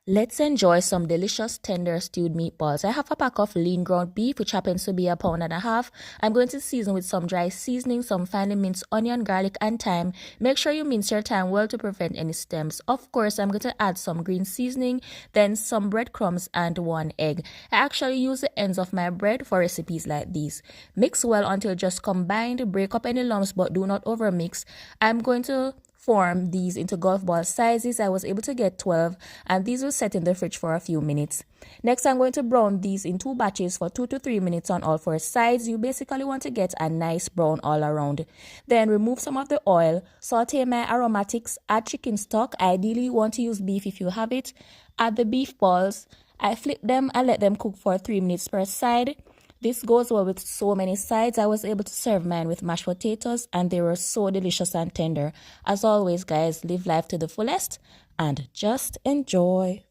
Let's enjoy some delicious tender stewed meatballs. I have a pack of lean ground beef, which happens to be a pound and a half. I'm going to season with some dry seasoning, some finely minced onion, garlic, and thyme. Make sure you mince your thyme well to prevent any stems. Of course, I'm going to add some green seasoning, then some breadcrumbs and 1 egg. I actually use the ends of my bread for recipes like these. Mix well until just combined. Break up any lumps, but do not overmix. I'm going to form these into golf ball sizes. I was able to get 12, and these will set in the fridge for a few minutes. Next, I'm going to brown these in 2 batches for 2 to 3 minutes on all 4 sides. You basically want to get a nice brown all around. Then remove some of the oil, saute my aromatics, add chicken stock. Ideally, you want to use beef if you have it. Add the beef balls. I flip them and let them cook for 3 minutes per side. This goes well with so many sides. I was able to serve mine with mashed potatoes, and they were so delicious and tender. As always, guys, live life to the fullest and just enjoy.